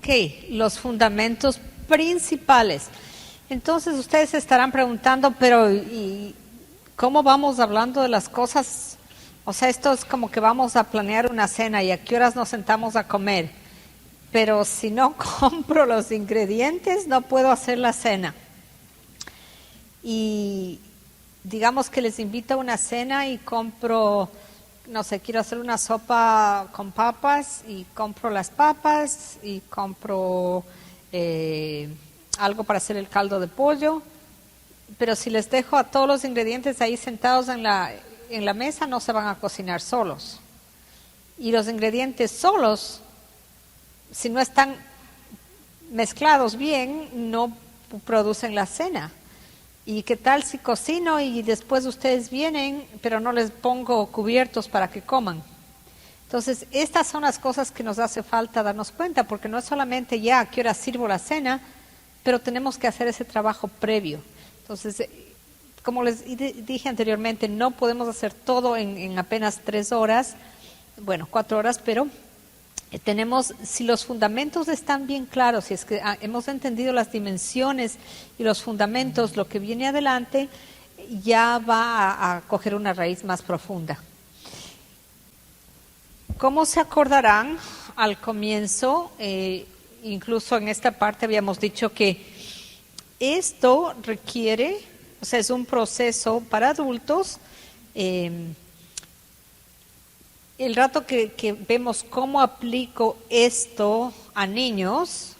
Ok, los fundamentos principales. Entonces ustedes se estarán preguntando, pero ¿y cómo vamos hablando de las cosas? O sea, esto es como que vamos a planear una cena y a qué horas nos sentamos a comer. Pero si no compro los ingredientes, no puedo hacer la cena. Y digamos que les invito a una cena y compro, no sé, quiero hacer una sopa con papas y compro las papas y compro algo para hacer el caldo de pollo. Pero si les dejo a todos los ingredientes ahí sentados en la mesa, no se van a cocinar solos. Y los ingredientes solos, si no están mezclados bien, no producen la cena. ¿Y qué tal si cocino y después ustedes vienen, pero no les pongo cubiertos para que coman? Entonces, estas son las cosas que nos hace falta darnos cuenta, porque no es solamente ya a qué hora sirvo la cena, pero tenemos que hacer ese trabajo previo. Entonces, como les dije anteriormente, no podemos hacer todo en apenas 3 horas, bueno, 4 horas, pero tenemos, si los fundamentos están bien claros, si es que hemos entendido las dimensiones y los fundamentos, lo que viene adelante ya va a coger una raíz más profunda. ¿Cómo se acordarán al comienzo? Incluso en esta parte habíamos dicho que esto requiere, o sea, es un proceso para adultos. El rato que vemos cómo aplico esto a niños,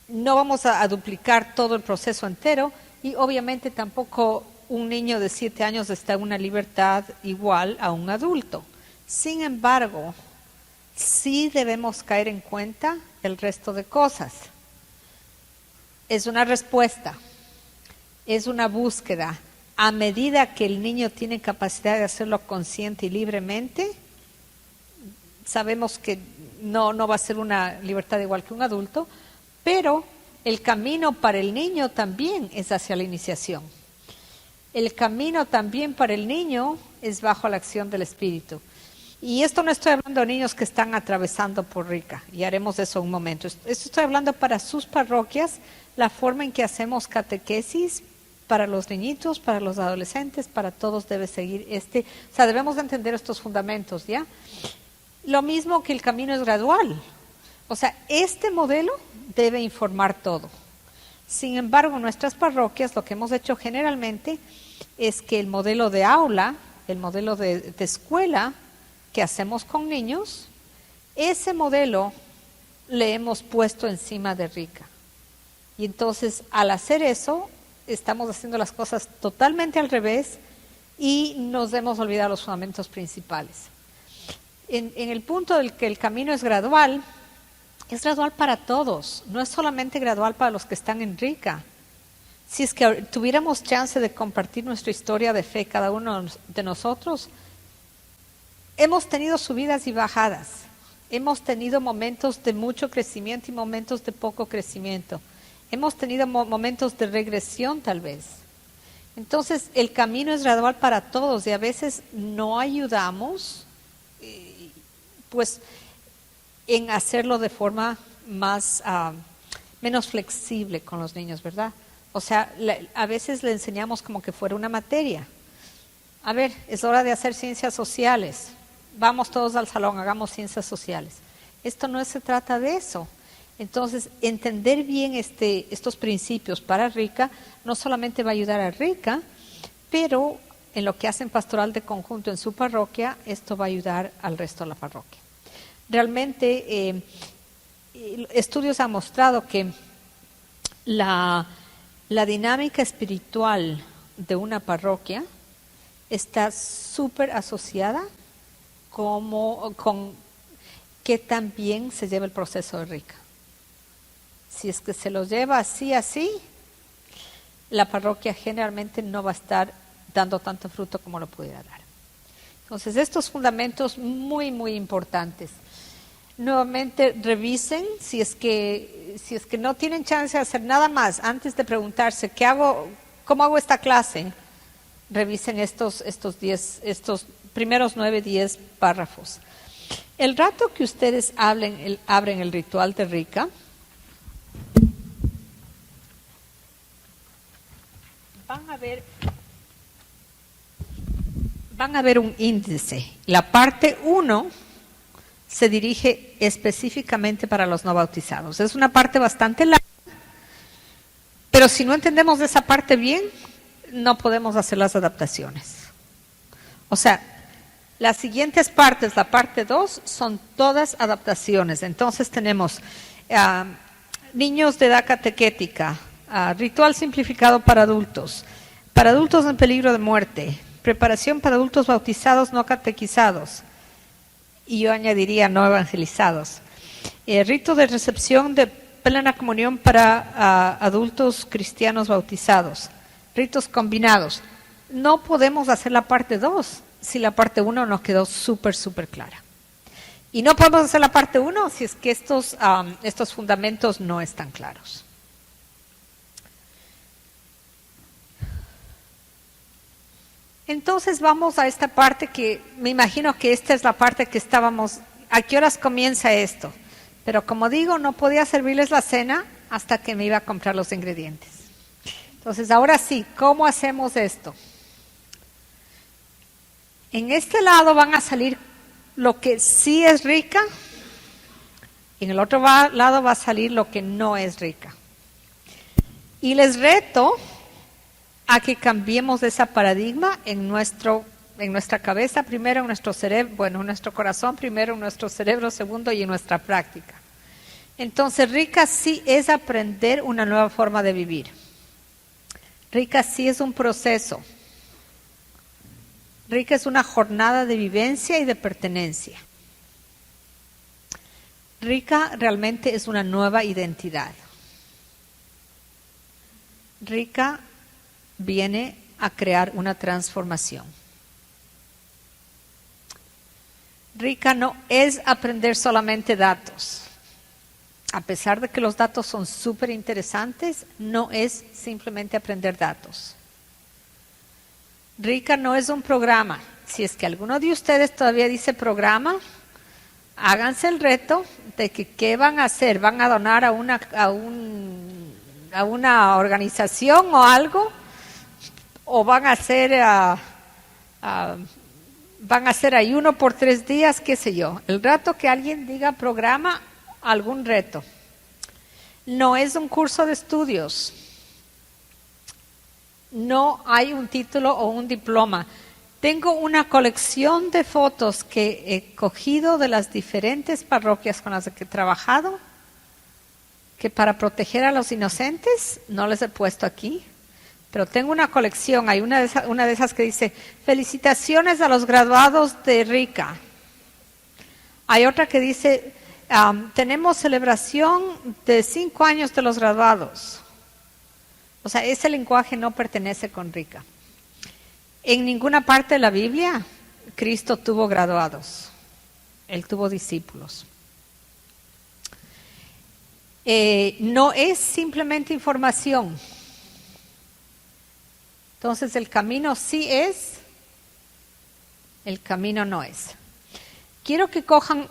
no vamos a duplicar todo el proceso entero y obviamente tampoco un niño de 7 años está en una libertad igual a un adulto. Sin embargo, sí debemos caer en cuenta el resto de cosas. Es una respuesta, es una búsqueda. A medida que el niño tiene capacidad de hacerlo consciente y libremente, sabemos que no va a ser una libertad igual que un adulto, pero el camino para el niño también es hacia la iniciación. El camino también para el niño es bajo la acción del Espíritu. Y esto no estoy hablando de niños que están atravesando por Rica, y haremos eso un momento. Esto estoy hablando para sus parroquias, la forma en que hacemos catequesis para los niñitos, para los adolescentes, para todos debe seguir o sea, debemos de entender estos fundamentos, ¿ya? Lo mismo que el camino es gradual. O sea, este modelo debe informar todo. Sin embargo, en nuestras parroquias lo que hemos hecho generalmente es que el modelo de aula, el modelo de escuela que hacemos con niños, ese modelo le hemos puesto encima de Rica. Y entonces, al hacer eso, estamos haciendo las cosas totalmente al revés y nos hemos olvidado los fundamentos principales. En el punto del que el camino es gradual para todos, no es solamente gradual para los que están en Rica. Si es que tuviéramos chance de compartir nuestra historia de fe, cada uno de nosotros, hemos tenido subidas y bajadas, hemos tenido momentos de mucho crecimiento y momentos de poco crecimiento. Hemos tenido momentos de regresión tal vez. Entonces el camino es gradual para todos y a veces no ayudamos pues en hacerlo de forma menos flexible con los niños, ¿verdad? O sea, a veces le enseñamos como que fuera una materia. A ver, es hora de hacer ciencias sociales. Vamos todos al salón, hagamos ciencias sociales. Esto no se trata de eso. Entonces, entender bien estos principios para Rica no solamente va a ayudar a Rica, pero en lo que hacen pastoral de conjunto en su parroquia, esto va a ayudar al resto de la parroquia. Realmente, estudios han mostrado que la dinámica espiritual de una parroquia está súper asociada con qué tan bien se lleva el proceso de Rica. Si es que se lo lleva así, la parroquia generalmente no va a estar dando tanto fruto como lo pudiera dar. Entonces, estos fundamentos muy, muy importantes. Nuevamente, revisen si es que no tienen chance de hacer nada más antes de preguntarse ¿qué hago? ¿Cómo hago esta clase? Revisen estos primeros 9, 10 párrafos. El rato que ustedes abren el ritual de Rika, van a ver un índice. La parte 1 se dirige específicamente para los no bautizados. Es una parte bastante larga, pero si no entendemos esa parte bien, no podemos hacer las adaptaciones. O sea, las siguientes partes, la parte 2, son todas adaptaciones. Entonces tenemos niños de edad catequética, ritual simplificado para adultos en peligro de muerte, preparación para adultos bautizados no catequizados, y yo añadiría no evangelizados, rito de recepción de plena comunión para adultos cristianos bautizados, ritos combinados. No podemos hacer la parte 2 si la parte 1 nos quedó súper clara. Y no podemos hacer la parte 1 si es que estos fundamentos no están claros. Entonces vamos a esta parte que me imagino que esta es la parte que estábamos. ¿A qué horas comienza esto? Pero como digo, no podía servirles la cena hasta que me iba a comprar los ingredientes. Entonces ahora sí, ¿cómo hacemos esto? En este lado van a salir lo que sí es rica, y en el otro lado va a salir lo que no es rica. Y les reto a que cambiemos ese paradigma en nuestra cabeza primero, en nuestro cerebro, bueno, en nuestro corazón primero, en nuestro cerebro segundo y en nuestra práctica. Entonces, rica sí es aprender una nueva forma de vivir. Rica sí es un proceso. Rica es una jornada de vivencia y de pertenencia. Rica realmente es una nueva identidad. Rica viene a crear una transformación. Rica no es aprender solamente datos. A pesar de que los datos son súper interesantes, no es simplemente aprender datos. Rica no es un programa. Si es que alguno de ustedes todavía dice programa, háganse el reto de que qué van a hacer. ¿Van a donar a una organización o algo? ¿O van a hacer ayuno por 3 días? ¿Qué sé yo? El rato que alguien diga programa, algún reto. No es un curso de estudios. No hay un título o un diploma. Tengo una colección de fotos que he cogido de las diferentes parroquias con las que he trabajado, que para proteger a los inocentes no les he puesto aquí, pero tengo una colección. Hay una de esas que dice felicitaciones a los graduados de Rica. Hay otra que dice tenemos celebración de 5 años de los graduados. O sea, ese lenguaje no pertenece con Rica. En ninguna parte de la Biblia Cristo tuvo graduados. Él tuvo discípulos. No es simplemente información. Entonces el camino sí es, el camino no es. Quiero que cojan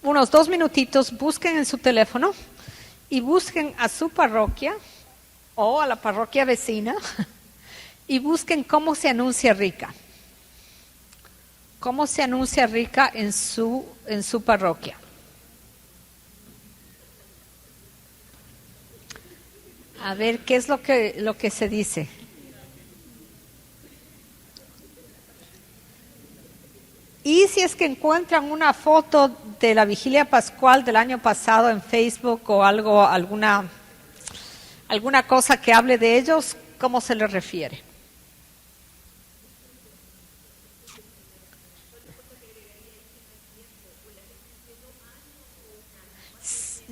unos 2 minutitos, busquen en su teléfono y busquen a su parroquia o a la parroquia vecina y busquen cómo se anuncia Rica. Cómo se anuncia Rica en su parroquia. A ver qué es lo que se dice. Y si es que encuentran una foto de la vigilia pascual del año pasado en Facebook o algo, alguna cosa que hable de ellos, ¿cómo se les refiere?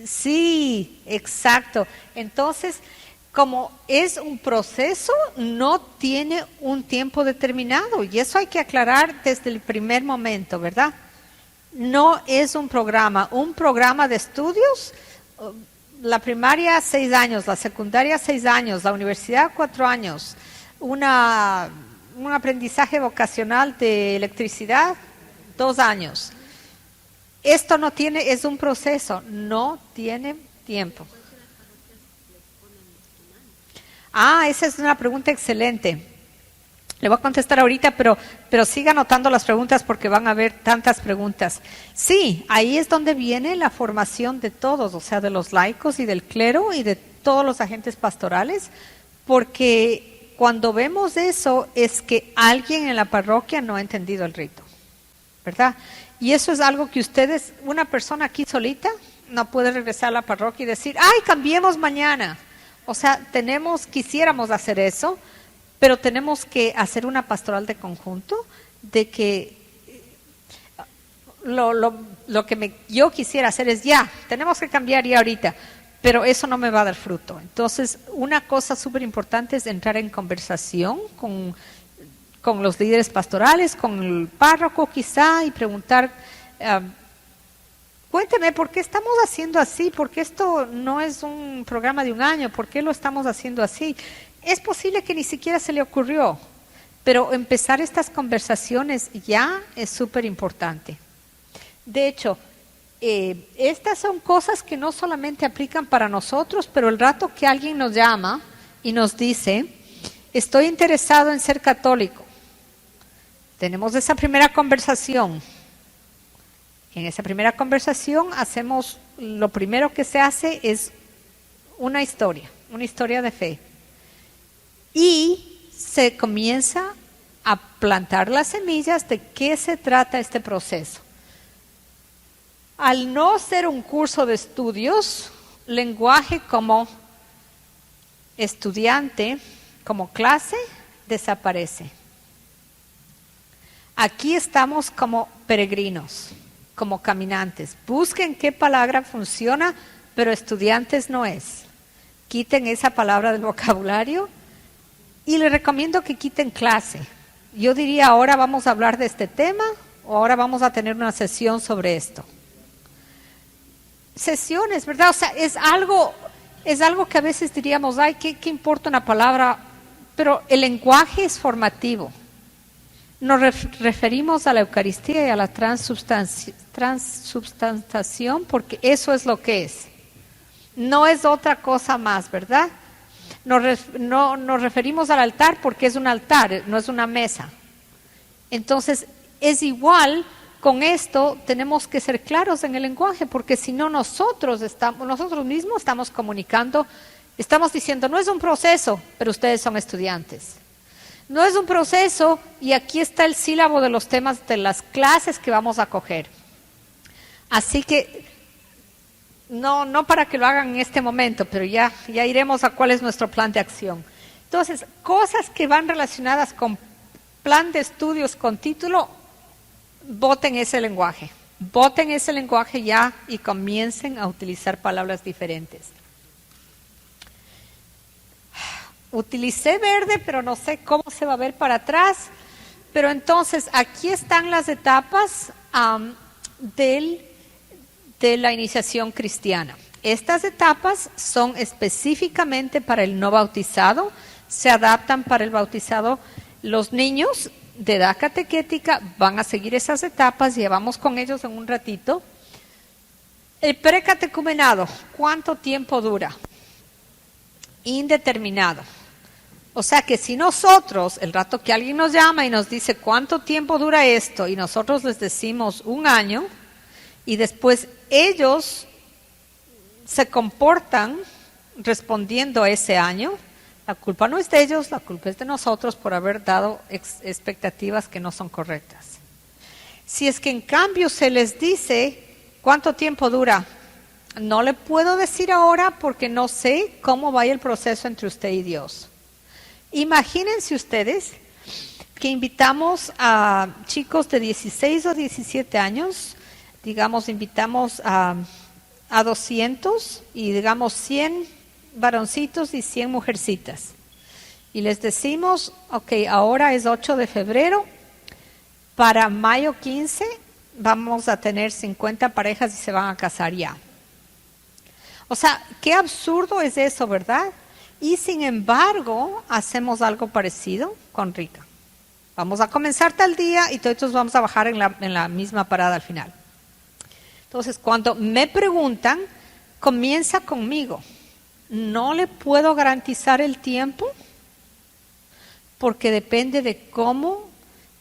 Sí, exacto. Entonces, como es un proceso, no tiene un tiempo determinado y eso hay que aclarar desde el primer momento, ¿verdad? No es un programa de estudios, la primaria 6 años, la secundaria 6 años, la universidad 4 años, un aprendizaje vocacional de electricidad 2 años. esto no tiene, es un proceso, no tiene tiempo. Esa es una pregunta excelente. Le voy a contestar ahorita, pero siga anotando las preguntas porque van a haber tantas preguntas. Sí, ahí es donde viene la formación de todos, o sea, de los laicos y del clero y de todos los agentes pastorales, porque cuando vemos eso es que alguien en la parroquia no ha entendido el rito, ¿verdad? Y eso es algo que ustedes, una persona aquí solita, no puede regresar a la parroquia y decir, ¡ay, cambiemos mañana! O sea, quisiéramos hacer eso, pero tenemos que hacer una pastoral de conjunto, de que lo que yo quisiera hacer es tenemos que cambiar ya ahorita, pero eso no me va a dar fruto. Entonces, una cosa súper importante es entrar en conversación con los líderes pastorales, con el párroco quizá, y preguntar, cuénteme, ¿por qué estamos haciendo así? ¿Por qué esto no es un programa de un año? ¿Por qué lo estamos haciendo así? Es posible que ni siquiera se le ocurrió, pero empezar estas conversaciones ya es súper importante. De hecho, estas son cosas que no solamente aplican para nosotros, pero el rato que alguien nos llama y nos dice, estoy interesado en ser católico, tenemos esa primera conversación. En esa primera conversación lo primero que se hace es una historia de fe. Y se comienza a plantar las semillas de qué se trata este proceso. Al no ser un curso de estudios, lenguaje como estudiante, como clase, desaparece. Aquí estamos como peregrinos, como caminantes. Busquen qué palabra funciona, pero estudiantes no es. Quiten esa palabra del vocabulario. Y les recomiendo que quiten clase. Yo diría, ahora vamos a hablar de este tema o ahora vamos a tener una sesión sobre esto. Sesiones, ¿verdad? O sea, es algo que a veces diríamos, ay, ¿qué importa una palabra? Pero el lenguaje es formativo. Nos referimos a la Eucaristía y a la transubstanciación porque eso es lo que es. No es otra cosa más, ¿verdad? Nos referimos al altar porque es un altar, no es una mesa. Entonces, es igual, con esto tenemos que ser claros en el lenguaje, porque si no nosotros mismos estamos comunicando, estamos diciendo, no es un proceso, pero ustedes son estudiantes. No es un proceso y aquí está el sílabo de los temas de las clases que vamos a coger. Así que no para que lo hagan en este momento, pero ya iremos a cuál es nuestro plan de acción. Entonces, cosas que van relacionadas con plan de estudios con título, voten ese lenguaje ya y comiencen a utilizar palabras diferentes. Utilicé verde, pero no sé cómo se va a ver para atrás, pero entonces aquí están las etapas de la iniciación cristiana. Estas etapas son específicamente para el no bautizado, se adaptan para el bautizado. Los niños de edad catequética van a seguir esas etapas, llevamos con ellos en un ratito. El precatecumenado, ¿cuánto tiempo dura? Indeterminado. O sea que si nosotros, el rato que alguien nos llama y nos dice cuánto tiempo dura esto, y nosotros les decimos 1 año, y después ellos se comportan respondiendo a ese año, la culpa no es de ellos, la culpa es de nosotros por haber dado expectativas que no son correctas. Si es que en cambio se les dice cuánto tiempo dura, no le puedo decir ahora porque no sé cómo vaya el proceso entre usted y Dios. Imagínense ustedes que invitamos a chicos de 16 o 17 años, digamos, invitamos a 200 y digamos 100 varoncitos y 100 mujercitas. Y les decimos, ok, ahora es 8 de febrero, para mayo 15 vamos a tener 50 parejas y se van a casar ya. O sea, qué absurdo es eso, ¿verdad? Y sin embargo, hacemos algo parecido con Rica. Vamos a comenzar tal día y todos vamos a bajar en la misma parada al final. Entonces, cuando me preguntan, comienza conmigo. No le puedo garantizar el tiempo porque depende de cómo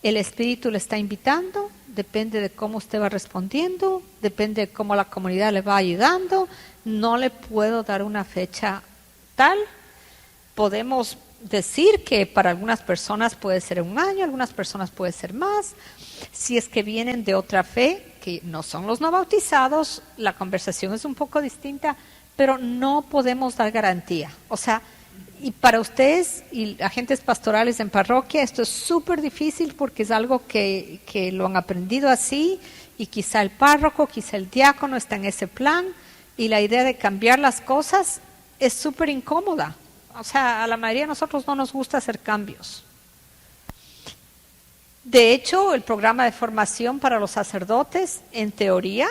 el Espíritu le está invitando, depende de cómo usted va respondiendo, depende de cómo la comunidad le va ayudando. No le puedo dar una fecha tal. Podemos decir que para algunas personas puede ser 1 año, algunas personas puede ser más. Si es que vienen de otra fe, que no son los no bautizados, la conversación es un poco distinta, pero no podemos dar garantía. O sea, y para ustedes y agentes pastorales en parroquia, esto es súper difícil porque es algo que lo han aprendido así y quizá el párroco, quizá el diácono está en ese plan y la idea de cambiar las cosas es súper incómoda. O sea, a la mayoría de nosotros no nos gusta hacer cambios. De hecho, el programa de formación para los sacerdotes, en teoría,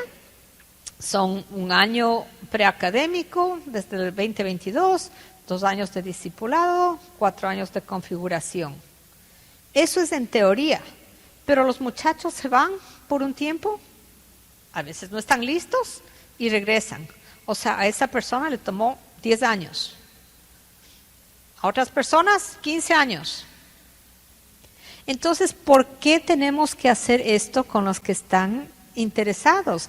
son 1 año preacadémico desde el 2022, 2 años de discipulado, 4 años de configuración. Eso es en teoría, pero los muchachos se van por un tiempo, a veces no están listos y regresan. O sea, a esa persona le tomó 10 años. A otras personas, 15 años. Entonces, ¿por qué tenemos que hacer esto con los que están interesados?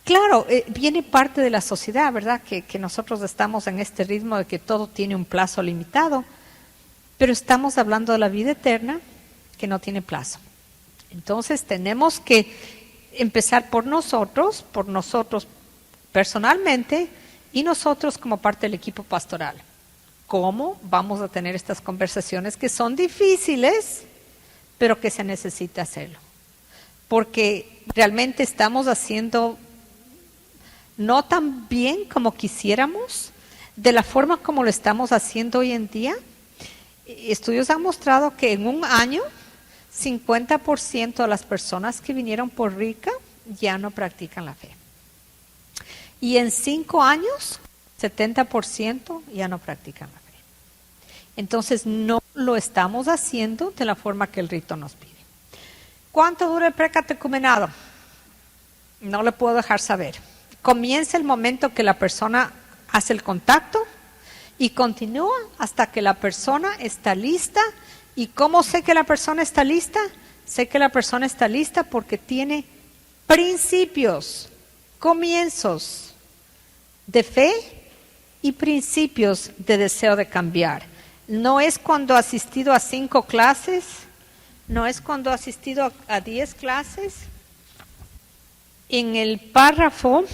Claro, viene parte de la sociedad, ¿verdad? Que nosotros estamos en este ritmo de que todo tiene un plazo limitado, pero estamos hablando de la vida eterna que no tiene plazo. Entonces, tenemos que empezar por nosotros personalmente y nosotros como parte del equipo pastoral. ¿Cómo vamos a tener estas conversaciones que son difíciles, pero que se necesita hacerlo? Porque realmente estamos haciendo no tan bien como quisiéramos, de la forma como lo estamos haciendo hoy en día. Estudios han mostrado que en 1 año, 50% de las personas que vinieron por RICA ya no practican la fe. Y en 5 años, 70% ya no practican la fe. Entonces no lo estamos haciendo de la forma que el rito nos pide. ¿Cuánto dura el precatecumenado? No le puedo dejar saber. Comienza el momento que la persona hace el contacto y continúa hasta que la persona está lista. ¿Y cómo sé que la persona está lista? Sé que la persona está lista porque tiene principios, comienzos de fe y principios de deseo de cambiar. No es cuando ha asistido a 5 clases, no es cuando ha asistido a 10 clases. En el párrafo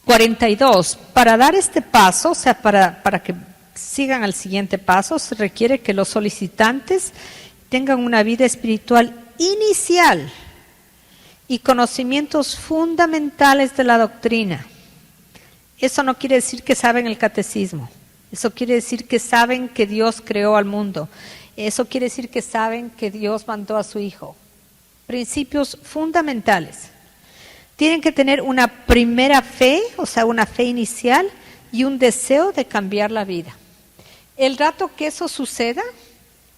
42, para dar este paso, o sea, para que sigan al siguiente paso, se requiere que los solicitantes tengan una vida espiritual inicial y conocimientos fundamentales de la doctrina. Eso no quiere decir que saben el catecismo. Eso quiere decir que saben que Dios creó al mundo. Eso quiere decir que saben que Dios mandó a su Hijo. Principios fundamentales. Tienen que tener una primera fe, o sea, una fe inicial y un deseo de cambiar la vida. El rato que eso suceda,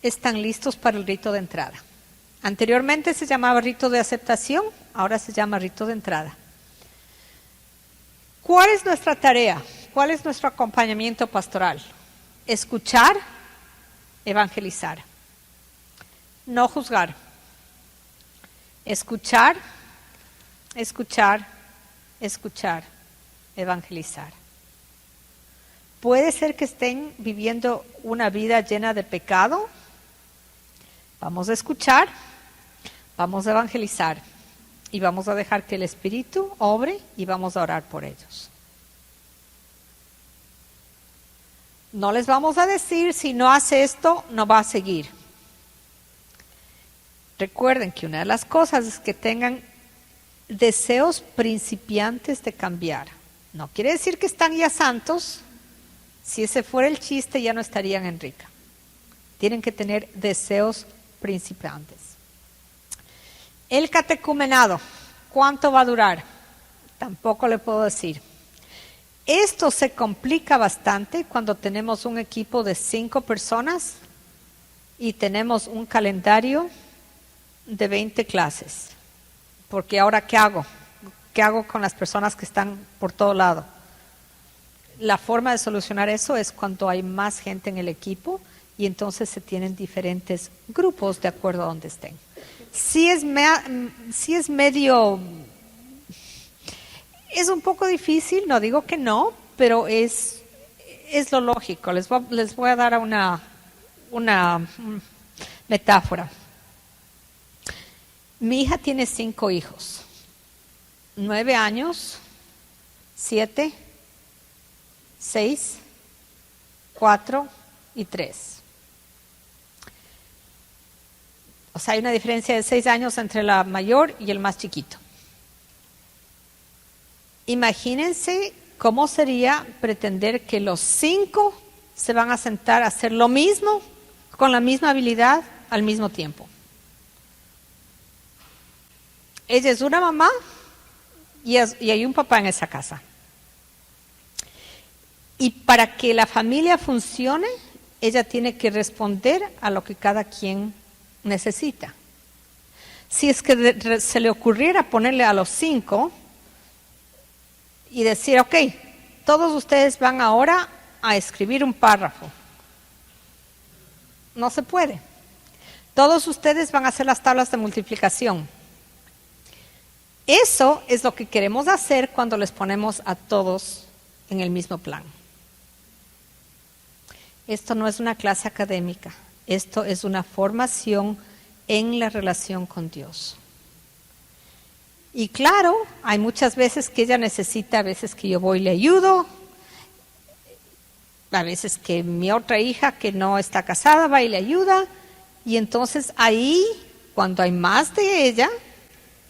están listos para el rito de entrada. Anteriormente se llamaba rito de aceptación, ahora se llama rito de entrada. ¿Cuál es nuestra tarea? ¿Cuál es nuestro acompañamiento pastoral? Escuchar, evangelizar. No juzgar. Escuchar, escuchar, escuchar, evangelizar. Puede ser que estén viviendo una vida llena de pecado. Vamos a escuchar, vamos a evangelizar y vamos a dejar que el Espíritu obre y vamos a orar por ellos. No les vamos a decir, si no hace esto, no va a seguir. Recuerden que una de las cosas es que tengan deseos principiantes de cambiar. No quiere decir que están ya santos. Si ese fuera el chiste, ya no estarían en RICA. Tienen que tener deseos principiantes. El catecumenado, ¿cuánto va a durar? Tampoco le puedo decir. Esto se complica bastante cuando tenemos un equipo de 5 personas y tenemos un calendario de 20 clases. porque ahora ¿qué hago? ¿Qué hago con las personas que están por todo lado? La forma de solucionar eso es cuando hay más gente en el equipo y entonces se tienen diferentes grupos de acuerdo a donde estén. Sí es medio, es un poco difícil, no digo que no, pero es lo lógico. Les voy a dar una metáfora. Mi hija tiene 5 hijos, 9 años, 7, 6, 4 y 3. O sea, hay una diferencia de 6 años entre la mayor y el más chiquito. Imagínense cómo sería pretender que los 5 se van a sentar a hacer lo mismo, con la misma habilidad, al mismo tiempo. Ella es una mamá y hay un papá en esa casa. Y para que la familia funcione, ella tiene que responder a lo que cada quien necesita. Si es que se le ocurriera ponerle a los 5 y decir, ok, todos ustedes van ahora a escribir un párrafo. No se puede. Todos ustedes van a hacer las tablas de multiplicación. Eso es lo que queremos hacer cuando les ponemos a todos en el mismo plan. Esto no es una clase académica, esto es una formación en la relación con Dios. Y claro, hay muchas veces que ella necesita, a veces que yo voy y le ayudo, a veces que mi otra hija que no está casada va y le ayuda, y entonces ahí, cuando hay más de ella,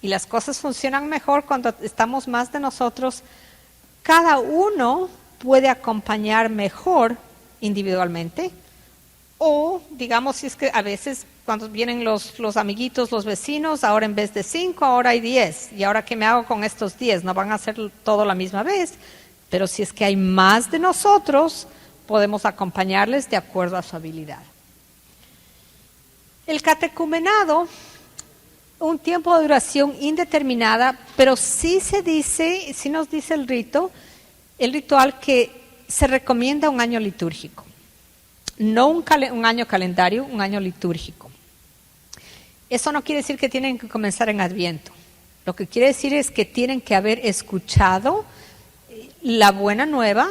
y las cosas funcionan mejor cuando estamos más de nosotros, cada uno puede acompañar mejor individualmente, o digamos si es que a veces cuando vienen los amiguitos, los vecinos, ahora en vez de 5, ahora hay 10, y ahora ¿qué me hago con estos 10? No van a hacer todo la misma vez, pero si es que hay más de nosotros, podemos acompañarles de acuerdo a su habilidad. El catecumenado, un tiempo de duración indeterminada, pero sí nos dice el ritual que se recomienda un año litúrgico, no un año calendario, un año litúrgico. Eso no quiere decir que tienen que comenzar en Adviento. Lo que quiere decir es que tienen que haber escuchado la buena nueva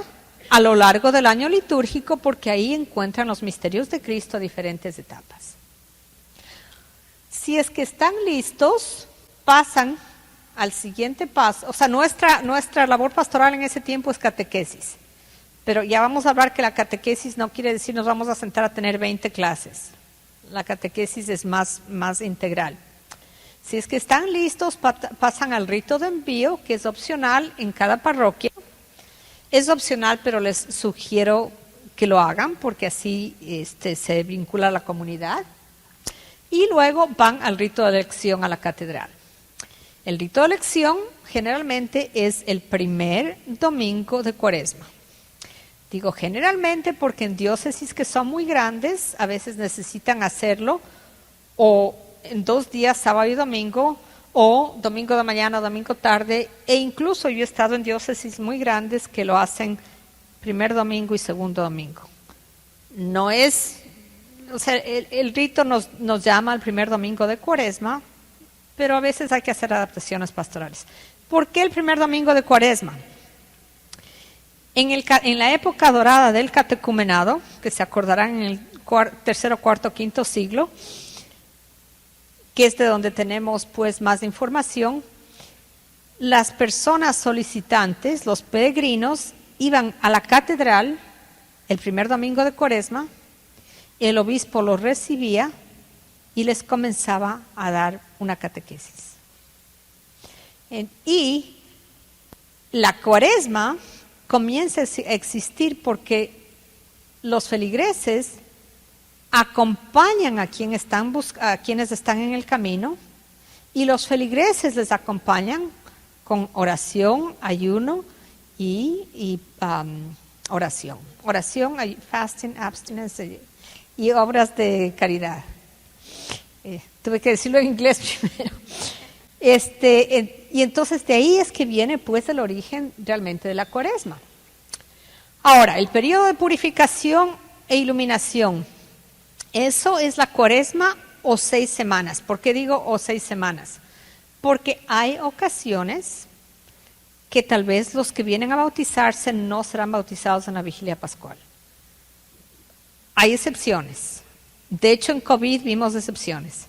a lo largo del año litúrgico, porque ahí encuentran los misterios de Cristo a diferentes etapas. Si es que están listos, pasan al siguiente paso. O sea, nuestra labor pastoral en ese tiempo es catequesis. Pero ya vamos a hablar que la catequesis no quiere decir nos vamos a sentar a tener 20 clases. La catequesis es más integral. Si es que están listos, pasan al rito de envío, que es opcional en cada parroquia. Es opcional, pero les sugiero que lo hagan porque así se vincula a la comunidad. Y luego van al rito de elección a la catedral. El rito de elección generalmente es el primer domingo de Cuaresma. Digo generalmente porque en diócesis que son muy grandes, a veces necesitan hacerlo o en 2 días, sábado y domingo, o domingo de mañana, domingo tarde, e incluso yo he estado en diócesis muy grandes que lo hacen primer domingo y segundo domingo. No es, o sea, el rito nos llama al primer domingo de Cuaresma, pero a veces hay que hacer adaptaciones pastorales. ¿Por qué el primer domingo de Cuaresma? En la época dorada del catecumenado, que se acordarán en el tercero, cuarto, quinto siglo, que es de donde tenemos pues más información, las personas solicitantes, los peregrinos, iban a la catedral el primer domingo de Cuaresma, el obispo los recibía y les comenzaba a dar una catequesis. Y la Cuaresma comienza a existir porque los feligreses acompañan a quienes están en el camino y los feligreses les acompañan con oración, ayuno y oración. Oración, fasting, abstinence y obras de caridad. Tuve que decirlo en inglés primero. Y entonces de ahí es que viene pues el origen realmente de la Cuaresma. Ahora, el periodo de purificación e iluminación, eso es la Cuaresma o 6 semanas. ¿Por qué digo o 6 semanas? Porque hay ocasiones que tal vez los que vienen a bautizarse no serán bautizados en la vigilia pascual. Hay excepciones. De hecho, en COVID vimos excepciones.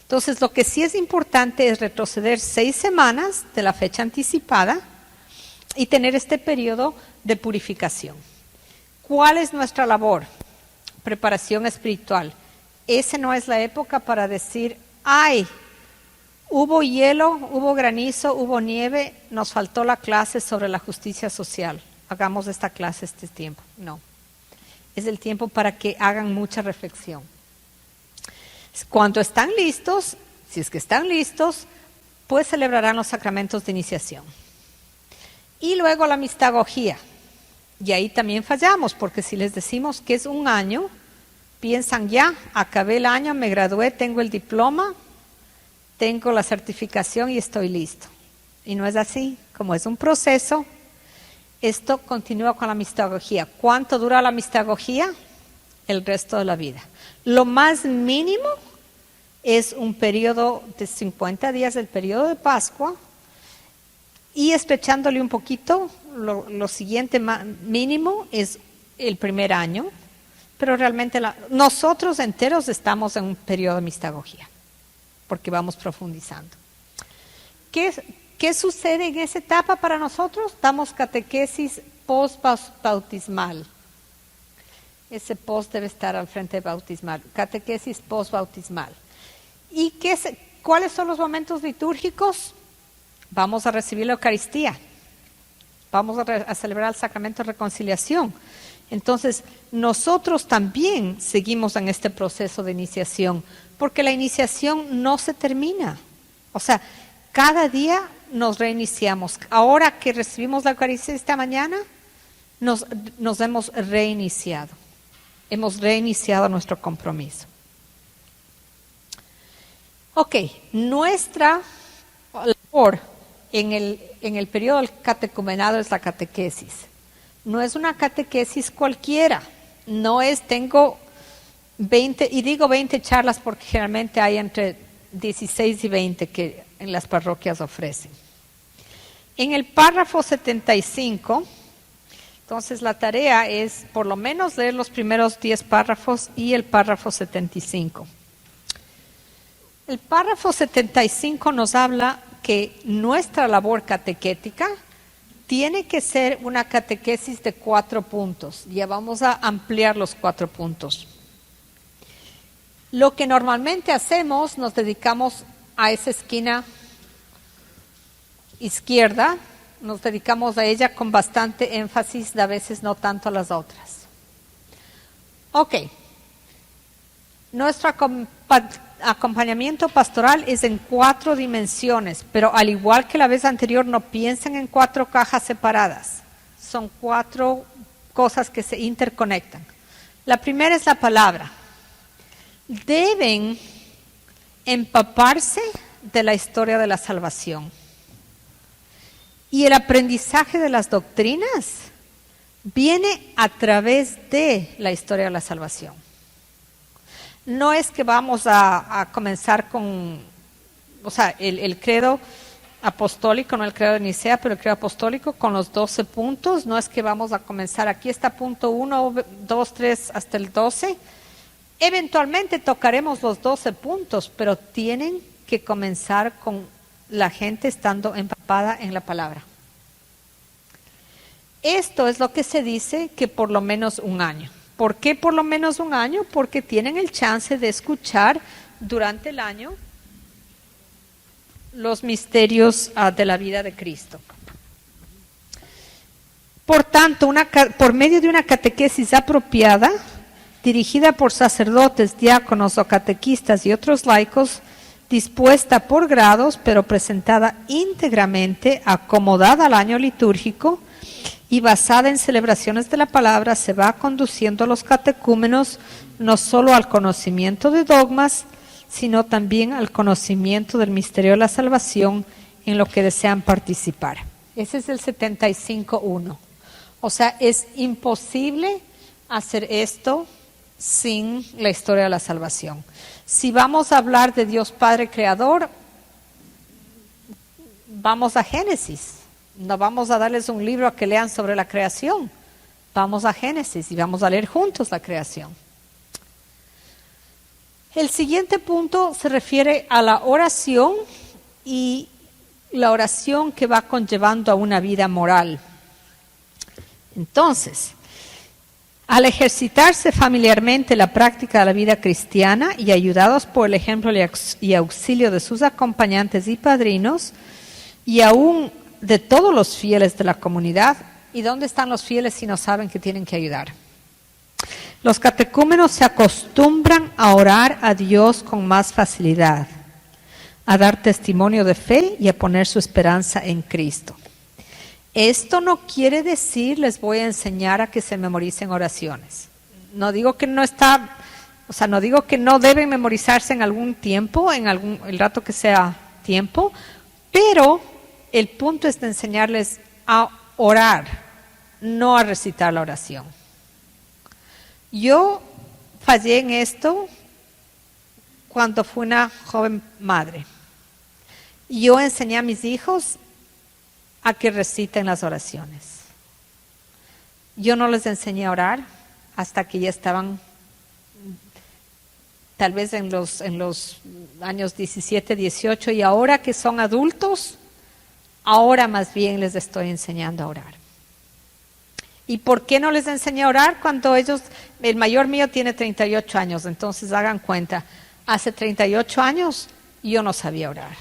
Entonces, lo que sí es importante es retroceder 6 semanas de la fecha anticipada y tener este periodo de purificación. ¿Cuál es nuestra labor? Preparación espiritual. Esa no es la época para decir, ay, hubo hielo, hubo granizo, hubo nieve, nos faltó la clase sobre la justicia social. Hagamos esta clase este tiempo. No. Es el tiempo para que hagan mucha reflexión. Cuando están listos, si es que están listos, pues celebrarán los sacramentos de iniciación. Y luego la mistagogía. Y ahí también fallamos, porque si les decimos que es un año, piensan ya, acabé el año, me gradué, tengo el diploma, tengo la certificación y estoy listo. Y no es así, como es un proceso, esto continúa con la mistagogía. ¿Cuánto dura la mistagogía? El resto de la vida. Lo más mínimo es un periodo de 50 días, el periodo de Pascua, y estrechándole un poquito, lo siguiente mínimo es el primer año, pero realmente nosotros enteros estamos en un periodo de mistagogía, porque vamos profundizando. ¿Qué sucede en esa etapa para nosotros? Damos catequesis post-bautismal. Ese post debe estar al frente de bautismal. Catequesis post-bautismal. ¿Y cuáles son los momentos litúrgicos? Vamos a recibir la Eucaristía. Vamos a celebrar el sacramento de reconciliación. Entonces, nosotros también seguimos en este proceso de iniciación, porque la iniciación no se termina. O sea, cada día nos reiniciamos. Ahora que recibimos la Eucaristía esta mañana, nos hemos reiniciado. Hemos reiniciado nuestro compromiso. Ok, nuestra labor en el periodo del catecumenado es la catequesis. No es una catequesis cualquiera. No es, tengo 20, y digo 20 charlas porque generalmente hay entre 16 y 20 que en las parroquias ofrecen. En el párrafo 75, entonces la tarea es por lo menos leer los primeros 10 párrafos y el párrafo 75. El párrafo 75 nos habla que nuestra labor catequética tiene que ser una catequesis de 4 puntos. Ya vamos a ampliar los 4 puntos. Lo que normalmente hacemos, nos dedicamos a esa esquina izquierda, nos dedicamos a ella con bastante énfasis, a veces no tanto a las otras. Ok. Nuestro acompañamiento pastoral es en 4 dimensiones, pero al igual que la vez anterior, no piensen en 4 cajas separadas. Son 4 cosas que se interconectan. La primera es la palabra. Deben empaparse de la historia de la salvación. Y el aprendizaje de las doctrinas viene a través de la historia de la salvación. No es que vamos a comenzar con, o sea, el credo apostólico, no el credo de Nicea, pero el credo apostólico con los 12 puntos. No es que vamos a comenzar, aquí está punto 1, 2, 3 hasta el 12. Eventualmente tocaremos los 12 puntos, pero tienen que comenzar con la gente estando empapada en la palabra. Esto es lo que se dice que por lo menos un año. ¿Por qué por lo menos un año? Porque tienen el chance de escuchar durante el año los misterios de la vida de Cristo. Por tanto, por medio de una catequesis apropiada, dirigida por sacerdotes, diáconos o catequistas y otros laicos, dispuesta por grados, pero presentada íntegramente, acomodada al año litúrgico y basada en celebraciones de la palabra, se va conduciendo a los catecúmenos no solo al conocimiento de dogmas, sino también al conocimiento del misterio de la salvación en lo que desean participar. Ese es el 75.1. O sea, es imposible hacer esto sin la historia de la salvación. Si vamos a hablar de Dios Padre Creador, vamos a Génesis. No vamos a darles un libro a que lean sobre la creación. Vamos a Génesis y vamos a leer juntos la creación. El siguiente punto se refiere a la oración y la oración que va conllevando a una vida moral. Entonces, al ejercitarse familiarmente la práctica de la vida cristiana y ayudados por el ejemplo y auxilio de sus acompañantes y padrinos, y aún de todos los fieles de la comunidad, ¿y dónde están los fieles si no saben que tienen que ayudar? Los catecúmenos se acostumbran a orar a Dios con más facilidad, a dar testimonio de fe y a poner su esperanza en Cristo. Esto no quiere decir les voy a enseñar a que se memoricen oraciones. No digo que no digo que no deben memorizarse en algún tiempo, el rato que sea tiempo, pero el punto es de enseñarles a orar, no a recitar la oración. Yo fallé en esto cuando fui una joven madre. Yo enseñé a mis hijos a que reciten las oraciones. Yo no les enseñé a orar hasta que ya estaban tal vez en los años 17, 18, y ahora que son adultos, ahora más bien les estoy enseñando a orar. ¿Y por qué no les enseñé a orar cuando el mayor mío tiene 38 años, entonces hagan cuenta, hace 38 años yo no sabía orar.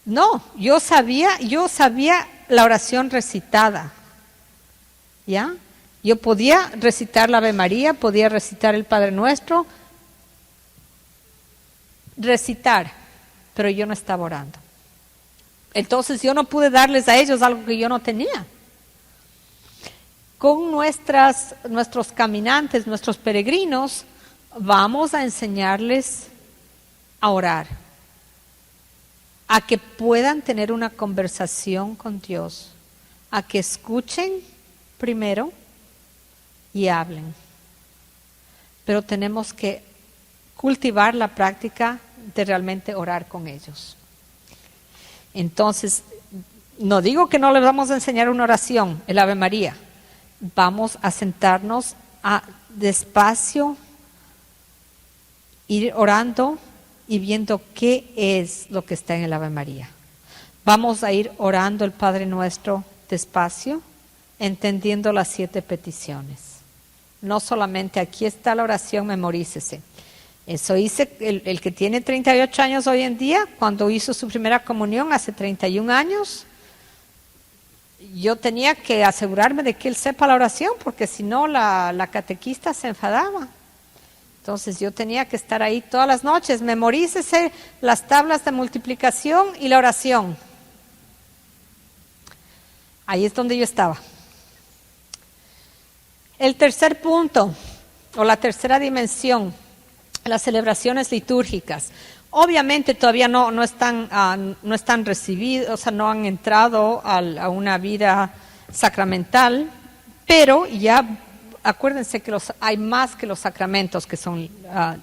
No, yo sabía la oración recitada, ¿ya? Yo podía recitar la Ave María, podía recitar el Padre Nuestro, pero yo no estaba orando. Entonces yo no pude darles a ellos algo que yo no tenía. Con nuestros caminantes, nuestros peregrinos, vamos a enseñarles a orar, a que puedan tener una conversación con Dios, a que escuchen primero y hablen. Pero tenemos que cultivar la práctica de realmente orar con ellos. Entonces, no digo que no les vamos a enseñar una oración, el Ave María. Vamos a sentarnos despacio, ir orando y viendo qué es lo que está en el Ave María. Vamos a ir orando el Padre Nuestro despacio, entendiendo las 7 peticiones. No solamente aquí está la oración, memorícese. Eso hice el que tiene 38 años hoy en día, cuando hizo su primera comunión hace 31 años, yo tenía que asegurarme de que él sepa la oración, porque si no la catequista se enfadaba. Entonces yo tenía que estar ahí todas las noches, memorícese las tablas de multiplicación y la oración. Ahí es donde yo estaba. El tercer punto, o la tercera dimensión, las celebraciones litúrgicas. Obviamente todavía no están recibidos, o sea, no han entrado a una vida sacramental, pero ya acuérdense que hay más que los sacramentos que son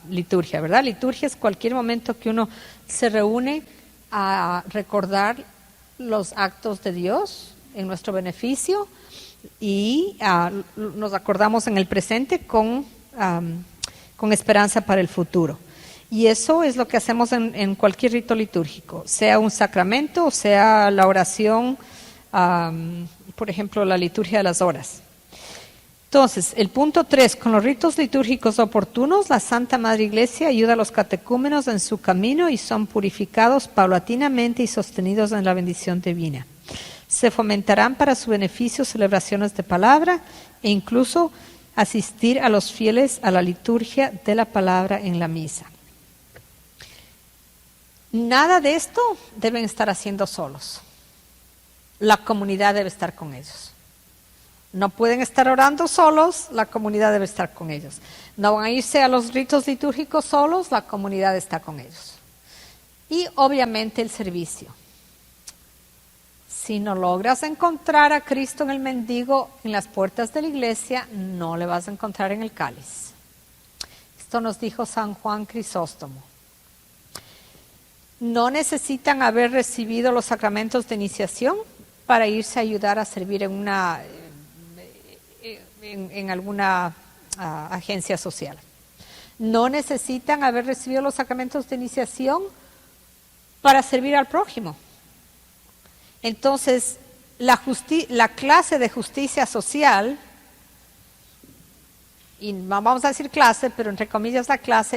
liturgia, ¿verdad? Liturgia es cualquier momento que uno se reúne a recordar los actos de Dios en nuestro beneficio y nos acordamos en el presente con esperanza para el futuro. Y eso es lo que hacemos en cualquier rito litúrgico, sea un sacramento o sea la oración, por ejemplo, la liturgia de las horas. Entonces, el punto 3, con los ritos litúrgicos oportunos, la Santa Madre Iglesia ayuda a los catecúmenos en su camino y son purificados paulatinamente y sostenidos en la bendición divina. Se fomentarán para su beneficio celebraciones de palabra e incluso asistir a los fieles a la liturgia de la palabra en la misa. Nada de esto deben estar haciendo solos. La comunidad debe estar con ellos. No pueden estar orando solos, la comunidad debe estar con ellos. No van a irse a los ritos litúrgicos solos, la comunidad está con ellos. Y obviamente el servicio. Si no logras encontrar a Cristo en el mendigo en las puertas de la iglesia, no le vas a encontrar en el cáliz. Esto nos dijo San Juan Crisóstomo. No necesitan haber recibido los sacramentos de iniciación para irse a ayudar a servir en alguna agencia social. No necesitan haber recibido los sacramentos de iniciación para servir al prójimo. Entonces, la clase de justicia social, y vamos a decir clase, pero entre comillas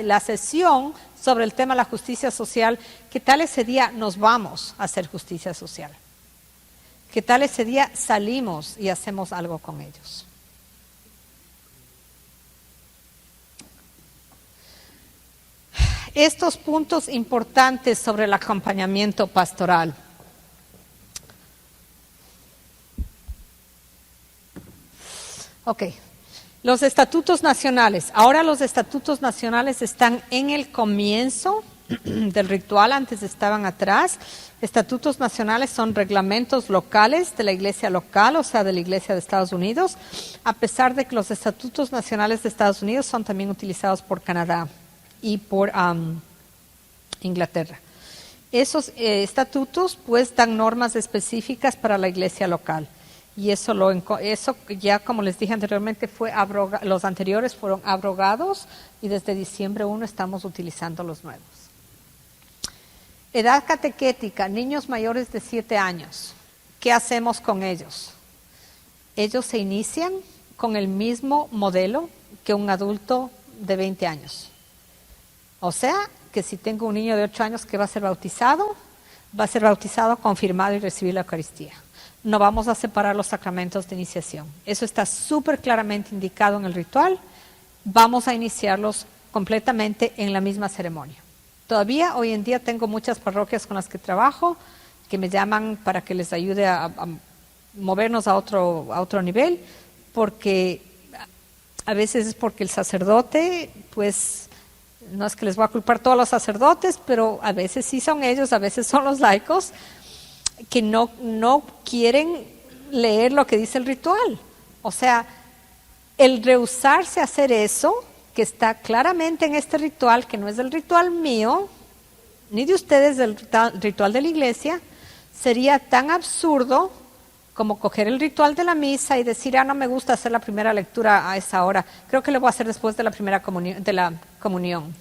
la sesión sobre el tema de la justicia social, ¿qué tal ese día nos vamos a hacer justicia social? ¿Qué tal ese día salimos y hacemos algo con ellos? Estos puntos importantes sobre el acompañamiento pastoral. Ok, los estatutos nacionales. Ahora los estatutos nacionales están en el comienzo del ritual, antes estaban atrás. Estatutos nacionales son reglamentos locales de la iglesia local, o sea, de la iglesia de Estados Unidos, a pesar de que los estatutos nacionales de Estados Unidos son también utilizados por Canadá y por Inglaterra. Esos estatutos pues dan normas específicas para la iglesia local. Y eso ya, como les dije anteriormente, los anteriores fueron abrogados y desde diciembre 1 estamos utilizando los nuevos. Edad catequética, niños mayores de 7 años. ¿Qué hacemos con ellos? Ellos se inician con el mismo modelo que un adulto de 20 años. O sea, que si tengo un niño de 8 años que va a ser bautizado, confirmado y recibir la Eucaristía. No vamos a separar los sacramentos de iniciación. Eso está súper claramente indicado en el ritual. Vamos a iniciarlos completamente en la misma ceremonia. Todavía hoy en día tengo muchas parroquias con las que trabajo que me llaman para que les ayude a movernos a otro nivel, porque a veces es porque el sacerdote, pues no es que les voy a culpar a todos los sacerdotes, pero a veces sí son ellos, a veces son los laicos, que no quieren leer lo que dice el ritual. O sea, el rehusarse a hacer eso, que está claramente en este ritual, que no es el ritual mío, ni de ustedes, del ritual de la iglesia, sería tan absurdo como coger el ritual de la misa y decir, no me gusta hacer la primera lectura a esa hora, creo que lo voy a hacer después de la comunión.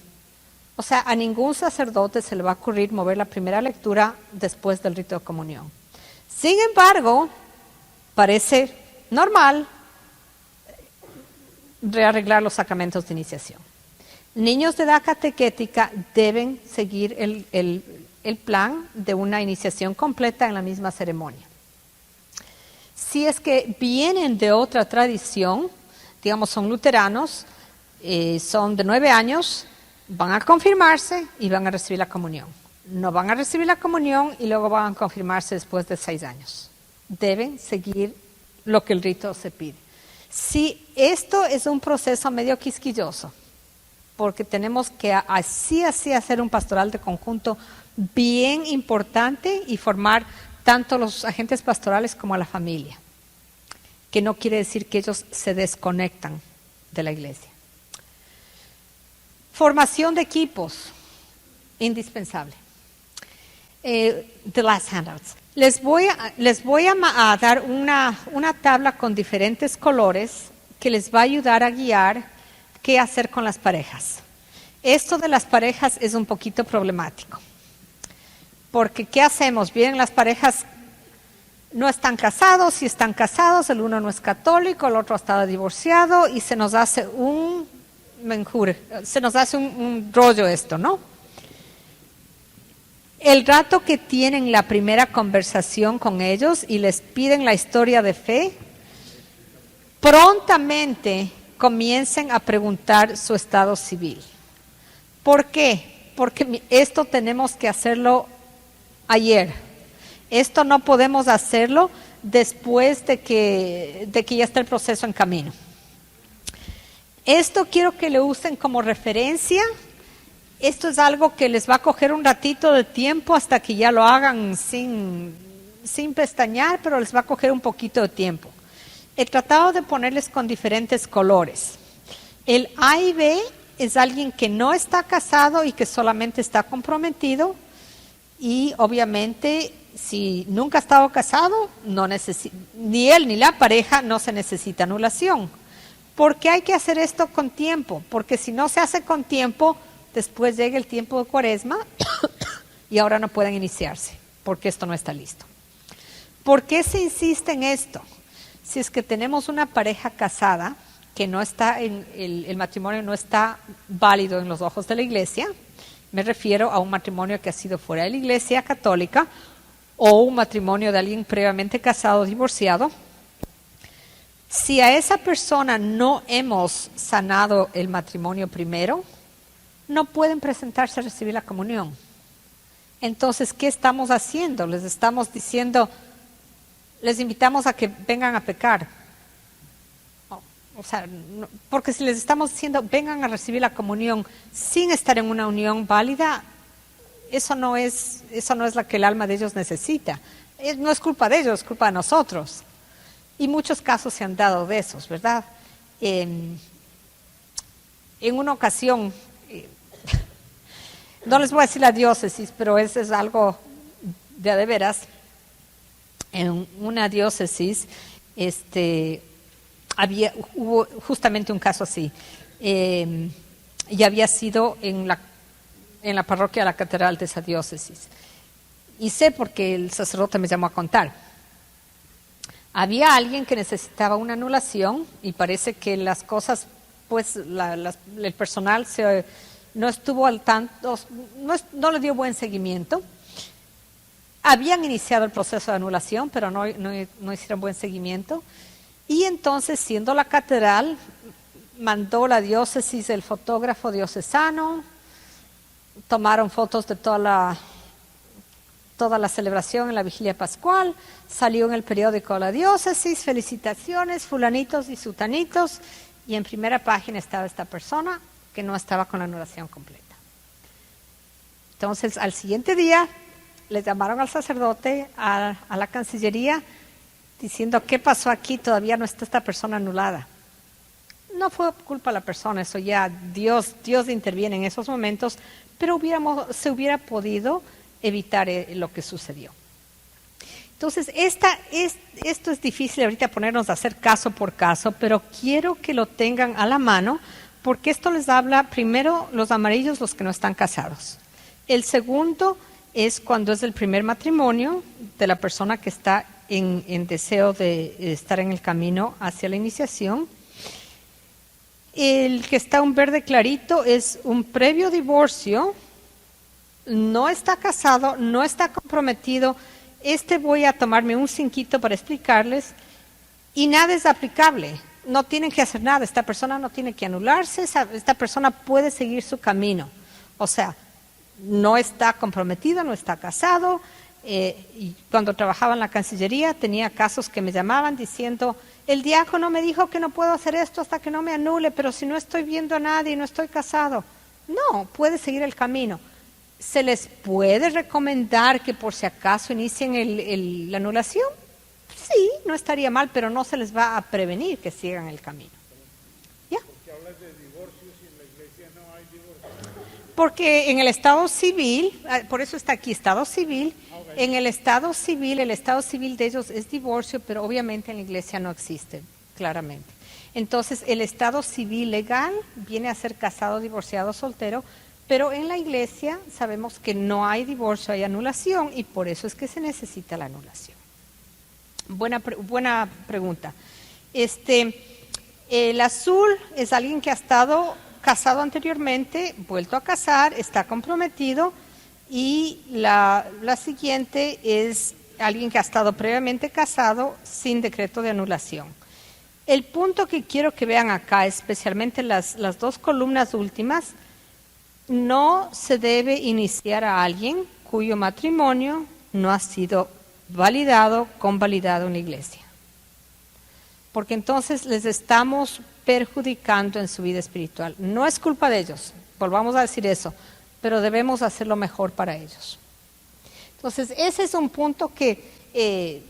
O sea, a ningún sacerdote se le va a ocurrir mover la primera lectura después del rito de comunión. Sin embargo, parece normal rearreglar los sacramentos de iniciación. Niños de edad catequética deben seguir el plan de una iniciación completa en la misma ceremonia. Si es que vienen de otra tradición, digamos son luteranos, son de 9 años, van a confirmarse y van a recibir la comunión. No van a recibir la comunión y luego van a confirmarse después de 6 años. Deben seguir lo que el rito se pide. Sí, esto es un proceso medio quisquilloso, porque tenemos que así hacer un pastoral de conjunto bien importante y formar tanto los agentes pastorales como a la familia, que no quiere decir que ellos se desconectan de la iglesia. Formación de equipos, indispensable. The last handouts. Les voy a dar una tabla con diferentes colores que les va a ayudar a guiar qué hacer con las parejas. Esto de las parejas es un poquito problemático, porque ¿qué hacemos? Vienen las parejas, no están casados, si están casados, el uno no es católico, el otro ha estado divorciado y se nos hace un rollo esto, ¿no? El rato que tienen la primera conversación con ellos y les piden la historia de fe, prontamente comiencen a preguntar su estado civil. ¿Por qué? Porque esto tenemos que hacerlo ayer. Esto no podemos hacerlo después de que ya está el proceso en camino. Esto quiero que lo usen como referencia. Esto es algo que les va a coger un ratito de tiempo hasta que ya lo hagan sin pestañear, pero les va a coger un poquito de tiempo. He tratado de ponerles con diferentes colores. El A y B es alguien que no está casado y que solamente está comprometido, y obviamente si nunca ha estado casado, ni él ni la pareja no se necesita anulación. ¿Por qué hay que hacer esto con tiempo? Porque si no se hace con tiempo, después llega el tiempo de Cuaresma y ahora no pueden iniciarse, porque esto no está listo. ¿Por qué se insiste en esto? Si es que tenemos una pareja casada que no está el matrimonio no está válido en los ojos de la iglesia, me refiero a un matrimonio que ha sido fuera de la iglesia católica o un matrimonio de alguien previamente casado o divorciado. Si a esa persona no hemos sanado el matrimonio primero, no pueden presentarse a recibir la comunión. Entonces, ¿qué estamos haciendo? Les estamos diciendo, les invitamos a que vengan a pecar. O sea, no, porque si les estamos diciendo, vengan a recibir la comunión sin estar en una unión válida, eso no es la que el alma de ellos necesita. No es culpa de ellos, es culpa de nosotros. Y muchos casos se han dado de esos, ¿verdad? En una ocasión, no les voy a decir la diócesis, pero eso es algo de veras. En una diócesis, hubo justamente un caso así, y había sido en la parroquia de la catedral de esa diócesis. Y sé porque el sacerdote me llamó a contar. Había alguien que necesitaba una anulación y parece que las cosas, pues el personal no estuvo al tanto, no le dio buen seguimiento. Habían iniciado el proceso de anulación, pero no hicieron buen seguimiento. Y entonces, siendo la catedral, mandó la diócesis el fotógrafo diocesano, tomaron fotos de toda la celebración en la vigilia pascual, salió en el periódico de la diócesis, felicitaciones, fulanitos y sutanitos, y en primera página estaba esta persona que no estaba con la anulación completa. Entonces, al siguiente día, le llamaron al sacerdote, a la Cancillería, diciendo, ¿qué pasó aquí? Todavía no está esta persona anulada. No fue culpa de la persona, eso ya Dios interviene en esos momentos, pero se hubiera podido evitar lo que sucedió. Entonces, esto es difícil ahorita ponernos a hacer caso por caso, pero quiero que lo tengan a la mano, porque esto les habla, primero, los amarillos, los que no están casados. El segundo es cuando es el primer matrimonio de la persona que está en deseo de estar en el camino hacia la iniciación. El que está un verde clarito es un previo divorcio, no está casado, no está comprometido. Voy a tomarme un cinquito para explicarles, y nada es aplicable. No tienen que hacer nada, esta persona no tiene que anularse, esta persona puede seguir su camino. O sea, no está comprometido, no está casado. Y cuando trabajaba en la Cancillería tenía casos que me llamaban diciendo, el diácono me dijo que no puedo hacer esto hasta que no me anule, pero si no estoy viendo a nadie, no estoy casado. No, puede seguir el camino. ¿Se les puede recomendar que por si acaso inicien la anulación? Sí, no estaría mal, pero no se les va a prevenir que sigan el camino. ¿Ya? Porque hablas de divorcios y en la iglesia no hay divorcio. Porque en el Estado civil, por eso está aquí, Estado civil, en el Estado civil de ellos es divorcio, pero obviamente en la iglesia no existe, claramente. Entonces, el Estado civil legal viene a ser casado, divorciado, soltero, pero en la iglesia sabemos que no hay divorcio, hay anulación, y por eso es que se necesita la anulación. Buena pregunta. El azul es alguien que ha estado casado anteriormente, vuelto a casar, está comprometido, y la siguiente es alguien que ha estado previamente casado sin decreto de anulación. El punto que quiero que vean acá, especialmente las dos columnas últimas, no se debe iniciar a alguien cuyo matrimonio no ha sido convalidado en la iglesia. Porque entonces les estamos perjudicando en su vida espiritual. No es culpa de ellos, volvamos a decir eso, pero debemos hacer lo mejor para ellos. Entonces, ese es un punto que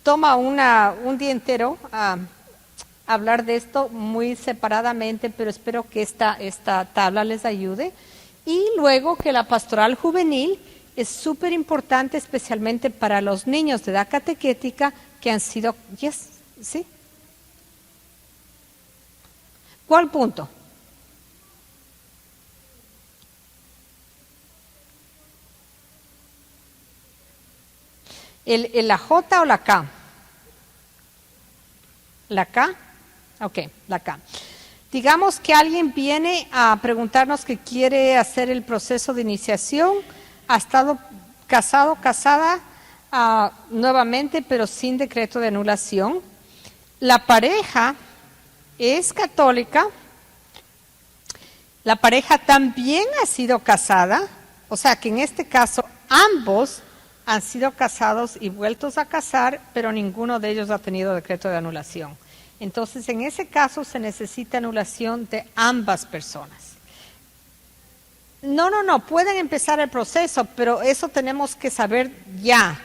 toma un día entero a hablar de esto muy separadamente, pero espero que esta tabla les ayude. Y luego que la pastoral juvenil es súper importante, especialmente para los niños de edad catequética que han sido... ¿Sí? ¿Cuál punto? ¿La J o la K? ¿La K? Ok, la K. Digamos que alguien viene a preguntarnos que quiere hacer el proceso de iniciación, ha estado casado, casada nuevamente, pero sin decreto de anulación. La pareja es católica, la pareja también ha sido casada, o sea que en este caso ambos han sido casados y vueltos a casar, pero ninguno de ellos ha tenido decreto de anulación. Entonces, en ese caso se necesita anulación de ambas personas. No, pueden empezar el proceso, pero eso tenemos que saber ya.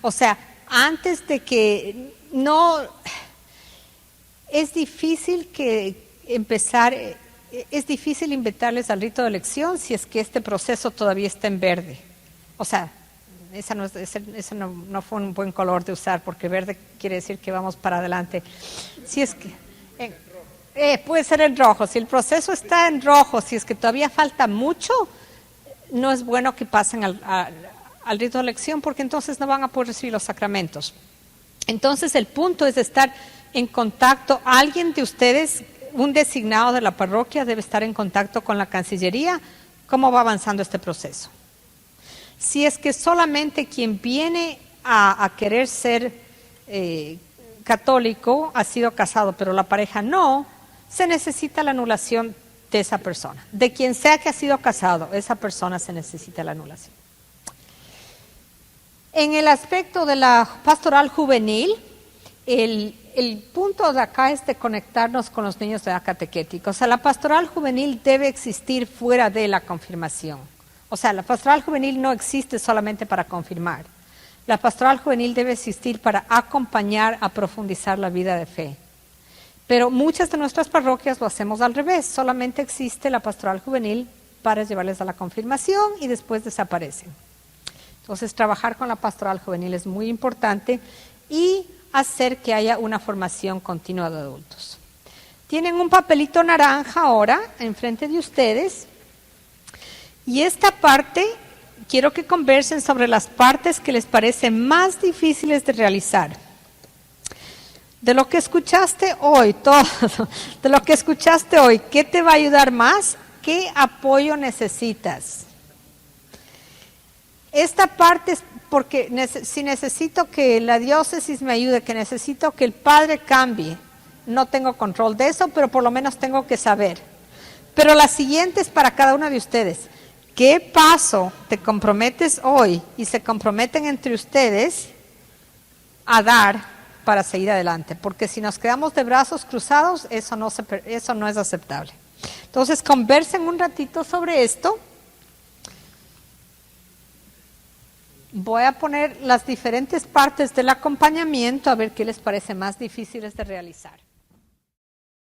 O sea, antes de que no... Es difícil invitarles al rito de elección si es que este proceso todavía está en verde. O sea, ese no fue un buen color de usar, porque verde quiere decir que vamos para adelante. Si es que puede ser en rojo. Si el proceso está en rojo, si es que todavía falta mucho, no es bueno que pasen al rito de elección, porque entonces no van a poder recibir los sacramentos. Entonces el punto es estar en contacto. Alguien de ustedes, un designado de la parroquia, debe estar en contacto con la Cancillería. ¿Cómo va avanzando este proceso? Si es que solamente quien viene a querer ser católico ha sido casado, pero la pareja no, se necesita la anulación de esa persona. De quien sea que ha sido casado, esa persona se necesita la anulación. En el aspecto de la pastoral juvenil, el punto de acá es de conectarnos con los niños de edad catequética. O sea, la pastoral juvenil debe existir fuera de la confirmación. O sea, la pastoral juvenil no existe solamente para confirmar. La pastoral juvenil debe existir para acompañar a profundizar la vida de fe. Pero muchas de nuestras parroquias lo hacemos al revés. Solamente existe la pastoral juvenil para llevarles a la confirmación y después desaparecen. Entonces, trabajar con la pastoral juvenil es muy importante y hacer que haya una formación continua de adultos. Tienen un papelito naranja ahora enfrente de ustedes. Y esta parte, quiero que conversen sobre las partes que les parecen más difíciles de realizar. De lo que escuchaste hoy, de lo que escuchaste hoy, ¿qué te va a ayudar más? ¿Qué apoyo necesitas? Esta parte es porque si necesito que la diócesis me ayude, que necesito que el padre cambie, no tengo control de eso, pero por lo menos tengo que saber. Pero la siguiente es para cada uno de ustedes. ¿Qué paso te comprometes hoy y se comprometen entre ustedes a dar para seguir adelante? Porque si nos quedamos de brazos cruzados, eso no es aceptable. Entonces, conversen un ratito sobre esto. Voy a poner las diferentes partes del acompañamiento a ver qué les parece más difíciles de realizar.